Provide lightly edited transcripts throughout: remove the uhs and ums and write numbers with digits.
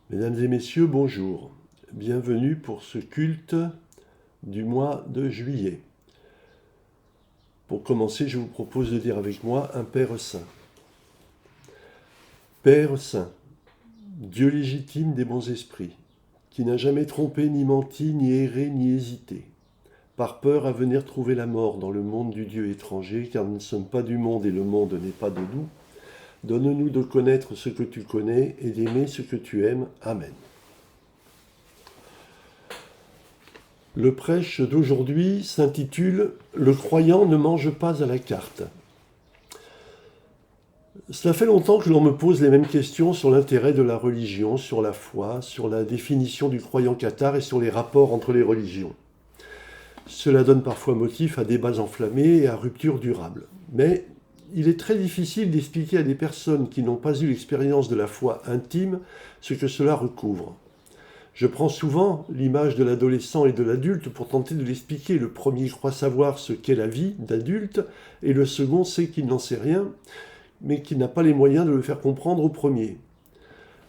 Mesdames et messieurs, bonjour. Bienvenue pour ce culte du mois de juillet. Pour commencer, je vous propose de dire avec moi un Père saint. Père saint, Dieu légitime des bons esprits, qui n'a jamais trompé, ni menti, ni erré, ni hésité, par peur à venir trouver la mort dans le monde du Dieu étranger, car nous ne sommes pas du monde et le monde n'est pas de nous. Donne-nous de connaître ce que tu connais et d'aimer ce que tu aimes. Amen. Le prêche d'aujourd'hui s'intitule « Le croyant ne mange pas à la carte ». Cela fait longtemps que l'on me pose les mêmes questions sur l'intérêt de la religion, sur la foi, sur la définition du croyant cathare et sur les rapports entre les religions. Cela donne parfois motif à débats enflammés et à ruptures durables. Mais il est très difficile d'expliquer à des personnes qui n'ont pas eu l'expérience de la foi intime ce que cela recouvre. Je prends souvent l'image de l'adolescent et de l'adulte pour tenter de l'expliquer. Le premier croit savoir ce qu'est la vie d'adulte et le second sait qu'il n'en sait rien, mais qu'il n'a pas les moyens de le faire comprendre au premier.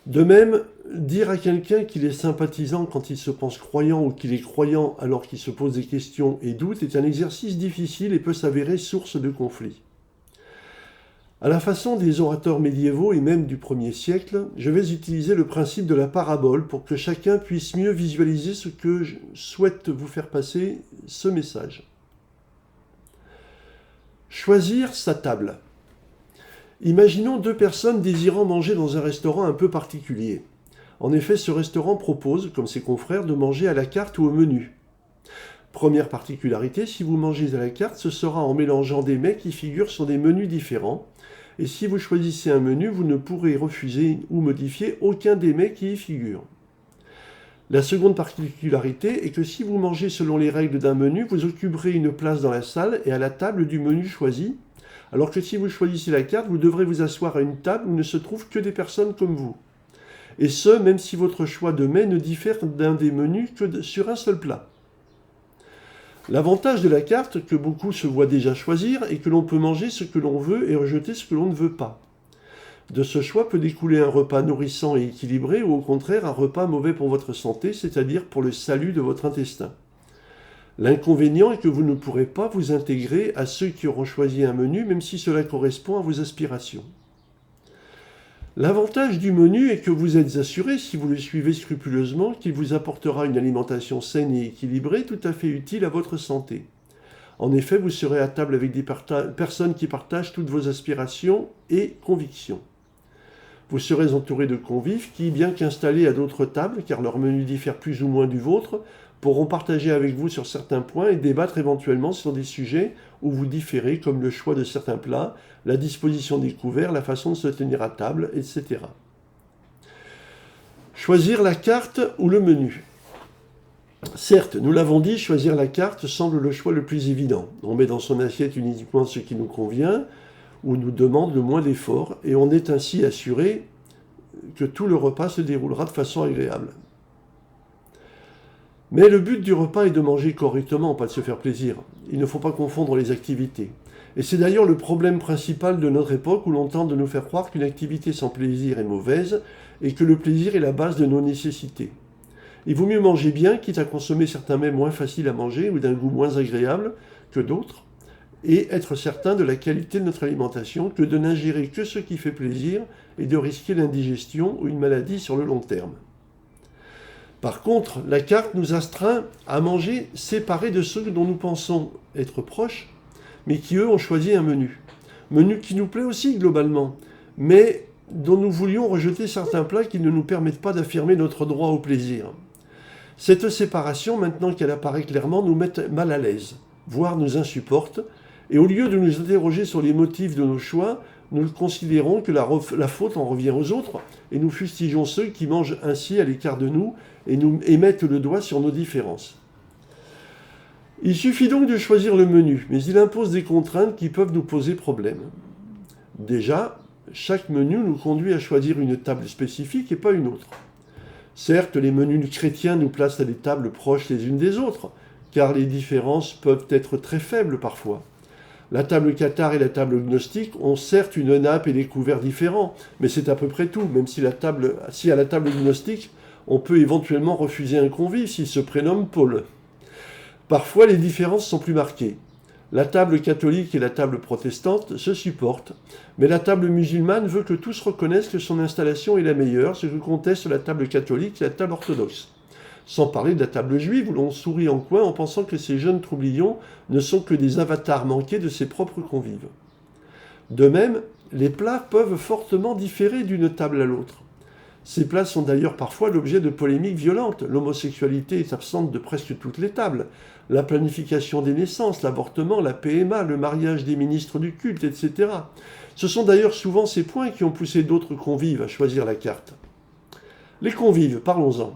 De même, dire à quelqu'un qu'il est sympathisant quand il se pense croyant ou qu'il est croyant alors qu'il se pose des questions et doute est un exercice difficile et peut s'avérer source de conflits. À la façon des orateurs médiévaux et même du 1er siècle, je vais utiliser le principe de la parabole pour que chacun puisse mieux visualiser ce que je souhaite vous faire passer ce message. Choisir sa table. Imaginons deux personnes désirant manger dans un restaurant un peu particulier. En effet, ce restaurant propose, comme ses confrères, de manger à la carte ou au menu. Première particularité, si vous mangez à la carte, ce sera en mélangeant des mets qui figurent sur des menus différents. Et si vous choisissez un menu, vous ne pourrez refuser ou modifier aucun des mets qui y figurent. La seconde particularité est que si vous mangez selon les règles d'un menu, vous occuperez une place dans la salle et à la table du menu choisi, alors que si vous choisissez la carte, vous devrez vous asseoir à une table où ne se trouvent que des personnes comme vous. Et ce, même si votre choix de mets ne diffère d'un des menus que sur un seul plat. L'avantage de la carte, que beaucoup se voient déjà choisir, est que l'on peut manger ce que l'on veut et rejeter ce que l'on ne veut pas. De ce choix peut découler un repas nourrissant et équilibré, ou au contraire un repas mauvais pour votre santé, c'est-à-dire pour le salut de votre intestin. L'inconvénient est que vous ne pourrez pas vous intégrer à ceux qui auront choisi un menu, même si cela correspond à vos aspirations. L'avantage du menu est que vous êtes assuré, si vous le suivez scrupuleusement, qu'il vous apportera une alimentation saine et équilibrée, tout à fait utile à votre santé. En effet, vous serez à table avec des personnes qui partagent toutes vos aspirations et convictions. Vous serez entouré de convives qui, bien qu'installés à d'autres tables, car leur menu diffère plus ou moins du vôtre, pourront partager avec vous sur certains points et débattre éventuellement sur des sujets où vous différez, comme le choix de certains plats, la disposition des couverts, la façon de se tenir à table, etc. Choisir la carte ou le menu. Certes, nous l'avons dit, choisir la carte semble le choix le plus évident. On met dans son assiette uniquement ce qui nous convient ou nous demande le moins d'efforts et on est ainsi assuré que tout le repas se déroulera de façon agréable. Mais le but du repas est de manger correctement, pas de se faire plaisir. Il ne faut pas confondre les activités. Et c'est d'ailleurs le problème principal de notre époque où l'on tente de nous faire croire qu'une activité sans plaisir est mauvaise et que le plaisir est la base de nos nécessités. Il vaut mieux manger bien, quitte à consommer certains mets moins faciles à manger ou d'un goût moins agréable que d'autres, et être certain de la qualité de notre alimentation que de n'ingérer que ce qui fait plaisir et de risquer l'indigestion ou une maladie sur le long terme. Par contre, la carte nous astreint à manger séparés de ceux dont nous pensons être proches, mais qui eux ont choisi un menu. Menu qui nous plaît aussi globalement, mais dont nous voulions rejeter certains plats qui ne nous permettent pas d'affirmer notre droit au plaisir. Cette séparation, maintenant qu'elle apparaît clairement, nous met mal à l'aise, voire nous insupporte, et au lieu de nous interroger sur les motifs de nos choix, nous considérons que la faute en revient aux autres, et nous fustigeons ceux qui mangent ainsi à l'écart de nous et mettent le doigt sur nos différences. Il suffit donc de choisir le menu, mais il impose des contraintes qui peuvent nous poser problème. Déjà, chaque menu nous conduit à choisir une table spécifique et pas une autre. Certes, les menus chrétiens nous placent à des tables proches les unes des autres, car les différences peuvent être très faibles parfois. La table cathare et la table gnostique ont certes une nappe et des couverts différents, mais c'est à peu près tout, même si à la table gnostique, on peut éventuellement refuser un convive s'il se prénomme Paul. Parfois, les différences sont plus marquées. La table catholique et la table protestante se supportent, mais la table musulmane veut que tous reconnaissent que son installation est la meilleure, ce que conteste la table catholique et la table orthodoxe. Sans parler de la table juive où l'on sourit en coin en pensant que ces jeunes troublions ne sont que des avatars manqués de ses propres convives. De même, les plats peuvent fortement différer d'une table à l'autre. Ces plats sont d'ailleurs parfois l'objet de polémiques violentes. L'homosexualité est absente de presque toutes les tables. La planification des naissances, l'avortement, la PMA, le mariage des ministres du culte, etc. Ce sont d'ailleurs souvent ces points qui ont poussé d'autres convives à choisir la carte. Les convives, parlons-en.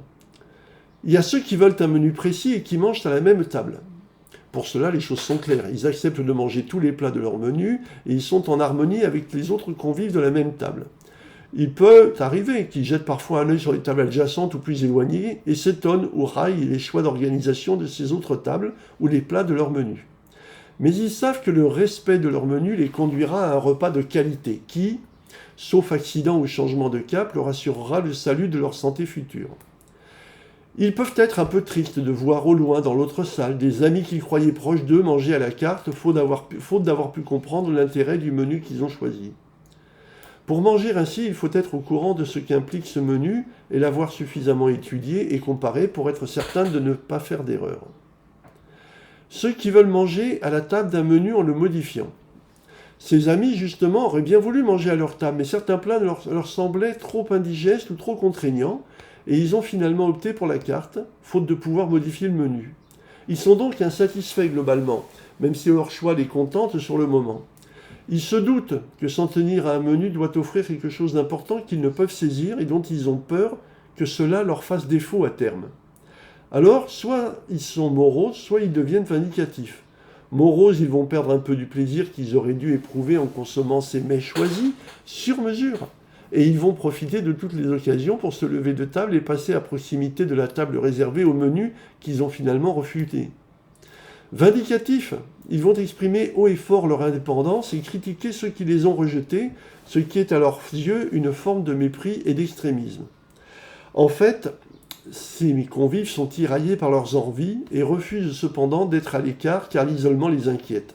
Il y a ceux qui veulent un menu précis et qui mangent à la même table. Pour cela, les choses sont claires. Ils acceptent de manger tous les plats de leur menu et ils sont en harmonie avec les autres convives de la même table. Il peut arriver qu'ils jettent parfois un œil sur les tables adjacentes ou plus éloignées et s'étonnent ou raillent les choix d'organisation de ces autres tables ou les plats de leur menu. Mais ils savent que le respect de leur menu les conduira à un repas de qualité qui, sauf accident ou changement de cap, leur assurera le salut de leur santé future. Ils peuvent être un peu tristes de voir au loin, dans l'autre salle, des amis qu'ils croyaient proches d'eux manger à la carte, faute d'avoir pu comprendre l'intérêt du menu qu'ils ont choisi. Pour manger ainsi, il faut être au courant de ce qu'implique ce menu et l'avoir suffisamment étudié et comparé pour être certain de ne pas faire d'erreur. Ceux qui veulent manger à la table d'un menu en le modifiant. Ces amis, justement, auraient bien voulu manger à leur table, mais certains plats leur semblaient trop indigestes ou trop contraignants, et ils ont finalement opté pour la carte, faute de pouvoir modifier le menu. Ils sont donc insatisfaits globalement, même si leur choix les contente sur le moment. Ils se doutent que s'en tenir à un menu doit offrir quelque chose d'important qu'ils ne peuvent saisir et dont ils ont peur que cela leur fasse défaut à terme. Alors, soit ils sont moroses, soit ils deviennent vindicatifs. Moroses, ils vont perdre un peu du plaisir qu'ils auraient dû éprouver en consommant ces mets choisis, sur mesure. Et ils vont profiter de toutes les occasions pour se lever de table et passer à proximité de la table réservée au menu qu'ils ont finalement refusé. Vindicatifs, ils vont exprimer haut et fort leur indépendance et critiquer ceux qui les ont rejetés, ce qui est à leurs yeux une forme de mépris et d'extrémisme. En fait, ces convives sont tiraillés par leurs envies et refusent cependant d'être à l'écart car l'isolement les inquiète.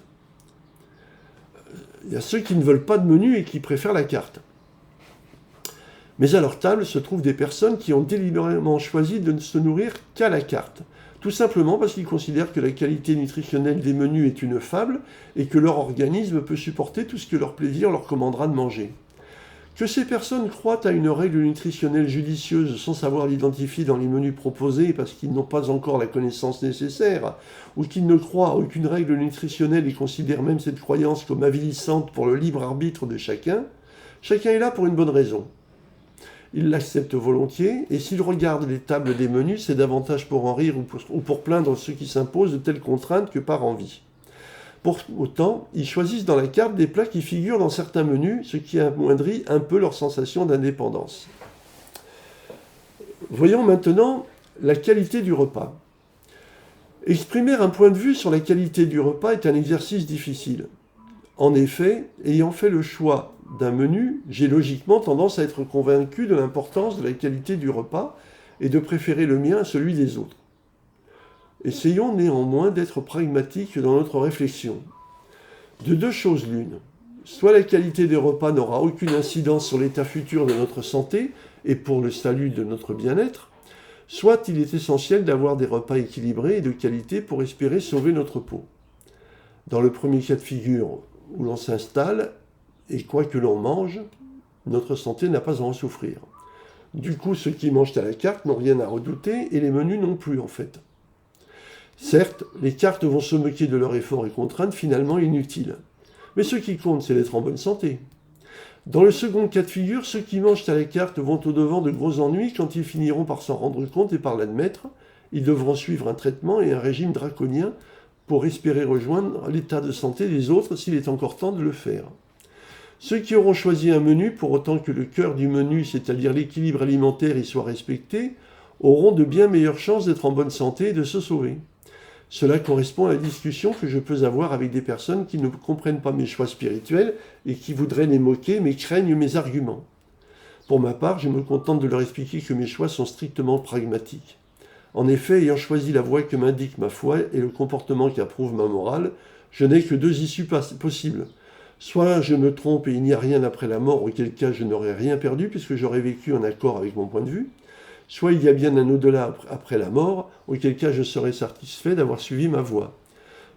Il y a ceux qui ne veulent pas de menu et qui préfèrent la carte. Mais à leur table se trouvent des personnes qui ont délibérément choisi de ne se nourrir qu'à la carte, tout simplement parce qu'ils considèrent que la qualité nutritionnelle des menus est une fable et que leur organisme peut supporter tout ce que leur plaisir leur commandera de manger. Que ces personnes croient à une règle nutritionnelle judicieuse sans savoir l'identifier dans les menus proposés parce qu'ils n'ont pas encore la connaissance nécessaire, ou qu'ils ne croient à aucune règle nutritionnelle et considèrent même cette croyance comme avilissante pour le libre arbitre de chacun est là pour une bonne raison. Ils l'acceptent volontiers, et s'ils regardent les tables des menus, c'est davantage pour en rire ou pour plaindre ceux qui s'imposent de telles contraintes que par envie. Pour autant, ils choisissent dans la carte des plats qui figurent dans certains menus, ce qui amoindrit un peu leur sensation d'indépendance. Voyons maintenant la qualité du repas. Exprimer un point de vue sur la qualité du repas est un exercice difficile. En effet, ayant fait le choix d'un menu, j'ai logiquement tendance à être convaincu de l'importance de la qualité du repas et de préférer le mien à celui des autres. Essayons néanmoins d'être pragmatiques dans notre réflexion. De deux choses l'une. Soit la qualité des repas n'aura aucune incidence sur l'état futur de notre santé et pour le salut de notre bien-être, soit il est essentiel d'avoir des repas équilibrés et de qualité pour espérer sauver notre peau. Dans le premier cas de figure où l'on s'installe, et quoi que l'on mange, notre santé n'a pas à en souffrir. Du coup, ceux qui mangent à la carte n'ont rien à redouter et les menus non plus en fait. Certes, les cartes vont se moquer de leurs efforts et contraintes finalement inutiles. Mais ce qui compte, c'est d'être en bonne santé. Dans le second cas de figure, ceux qui mangent à la carte vont au-devant de gros ennuis quand ils finiront par s'en rendre compte et par l'admettre. Ils devront suivre un traitement et un régime draconien pour espérer rejoindre l'état de santé des autres s'il est encore temps de le faire. Ceux qui auront choisi un menu, pour autant que le cœur du menu, c'est-à-dire l'équilibre alimentaire, y soit respecté, auront de bien meilleures chances d'être en bonne santé et de se sauver. Cela correspond à la discussion que je peux avoir avec des personnes qui ne comprennent pas mes choix spirituels et qui voudraient les moquer mais craignent mes arguments. Pour ma part, je me contente de leur expliquer que mes choix sont strictement pragmatiques. En effet, ayant choisi la voie que m'indique ma foi et le comportement qui approuve ma morale, je n'ai que deux issues possibles. Soit je me trompe et il n'y a rien après la mort, auquel cas je n'aurais rien perdu puisque j'aurais vécu en accord avec mon point de vue. Soit il y a bien un au-delà après la mort, auquel cas je serais satisfait d'avoir suivi ma voie.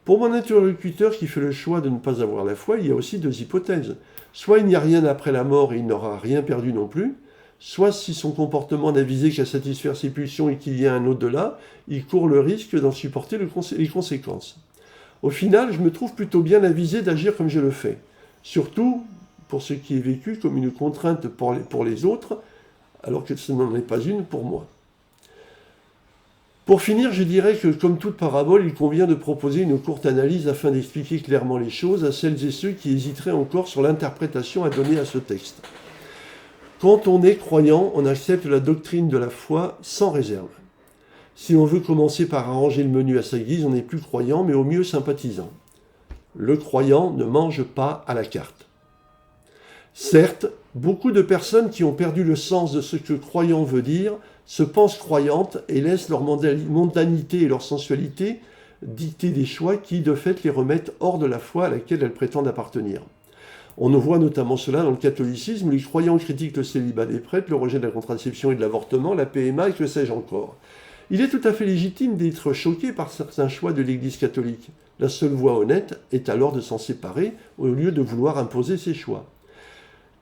Pour mon interlocuteur qui fait le choix de ne pas avoir la foi, il y a aussi deux hypothèses. Soit il n'y a rien après la mort et il n'aura rien perdu non plus, soit si son comportement n'a visé qu'à satisfaire ses pulsions et qu'il y a un au-delà, il court le risque d'en supporter les conséquences. Au final, je me trouve plutôt bien avisé d'agir comme je le fais. Surtout pour ce qui est vécu comme une contrainte pour les autres, alors que ce n'en est pas une pour moi. Pour finir, je dirais que, comme toute parabole, il convient de proposer une courte analyse afin d'expliquer clairement les choses à celles et ceux qui hésiteraient encore sur l'interprétation à donner à ce texte. Quand on est croyant, on accepte la doctrine de la foi sans réserve. Si on veut commencer par arranger le menu à sa guise, on n'est plus croyant, mais au mieux sympathisant. Le croyant ne mange pas à la carte. Certes, beaucoup de personnes qui ont perdu le sens de ce que croyant veut dire se pensent croyantes et laissent leur mondanité et leur sensualité dicter des choix qui, de fait, les remettent hors de la foi à laquelle elles prétendent appartenir. On voit notamment cela dans le catholicisme, où les croyants critiquent le célibat des prêtres, le rejet de la contraception et de l'avortement, la PMA et que sais-je encore. Il est tout à fait légitime d'être choqué par certains choix de l'Église catholique. La seule voie honnête est alors de s'en séparer, au lieu de vouloir imposer ses choix.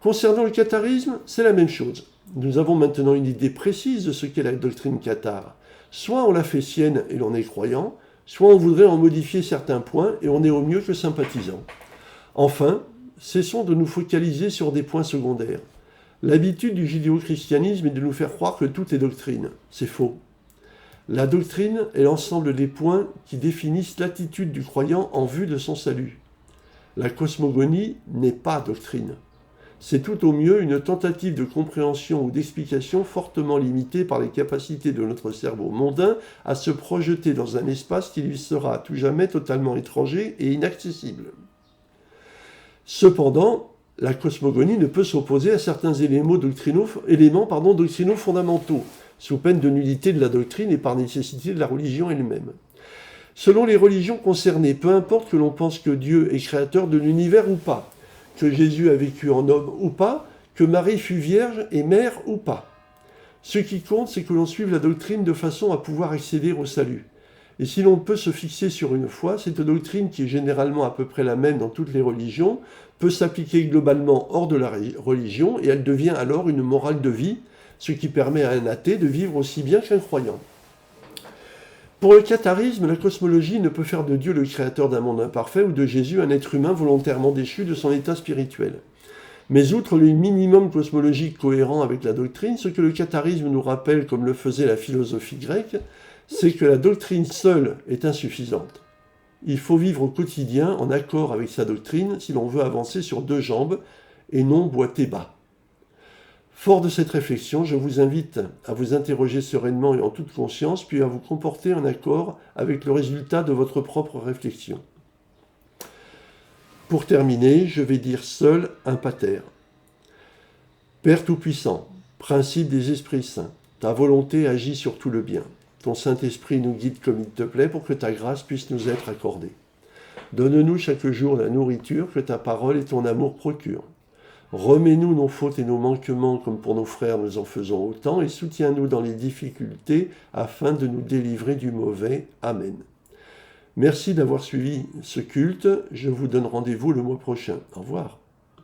Concernant le catharisme, c'est la même chose. Nous avons maintenant une idée précise de ce qu'est la doctrine cathare. Soit on la fait sienne et l'on est croyant, soit on voudrait en modifier certains points et on est au mieux que sympathisant. Enfin, cessons de nous focaliser sur des points secondaires. L'habitude du judéo-christianisme est de nous faire croire que tout est doctrine. C'est faux. La doctrine est l'ensemble des points qui définissent l'attitude du croyant en vue de son salut. La cosmogonie n'est pas doctrine. C'est tout au mieux une tentative de compréhension ou d'explication fortement limitée par les capacités de notre cerveau mondain à se projeter dans un espace qui lui sera à tout jamais totalement étranger et inaccessible. Cependant, la cosmogonie ne peut s'opposer à certains éléments doctrinaux fondamentaux, sous peine de nullité de la doctrine et par nécessité de la religion elle-même. Selon les religions concernées, peu importe que l'on pense que Dieu est créateur de l'univers ou pas, que Jésus a vécu en homme ou pas, que Marie fut vierge et mère ou pas. Ce qui compte, c'est que l'on suive la doctrine de façon à pouvoir accéder au salut. Et si l'on peut se fixer sur une foi, cette doctrine, qui est généralement à peu près la même dans toutes les religions, peut s'appliquer globalement hors de la religion et elle devient alors une morale de vie, ce qui permet à un athée de vivre aussi bien qu'un croyant. Pour le catharisme, la cosmologie ne peut faire de Dieu le créateur d'un monde imparfait ou de Jésus un être humain volontairement déchu de son état spirituel. Mais outre le minimum cosmologique cohérent avec la doctrine, ce que le catharisme nous rappelle, comme le faisait la philosophie grecque, c'est que la doctrine seule est insuffisante. Il faut vivre au quotidien en accord avec sa doctrine si l'on veut avancer sur deux jambes et non boiter bas. Fort de cette réflexion, je vous invite à vous interroger sereinement et en toute conscience, puis à vous comporter en accord avec le résultat de votre propre réflexion. Pour terminer, je vais dire seul un pater. Père Tout-Puissant, principe des esprits saints, ta volonté agit sur tout le bien. Ton Saint-Esprit nous guide comme il te plaît pour que ta grâce puisse nous être accordée. Donne-nous chaque jour la nourriture que ta parole et ton amour procurent. Remets-nous nos fautes et nos manquements comme pour nos frères nous en faisons autant et soutiens-nous dans les difficultés afin de nous délivrer du mauvais. Amen. Merci d'avoir suivi ce culte. Je vous donne rendez-vous le mois prochain. Au revoir.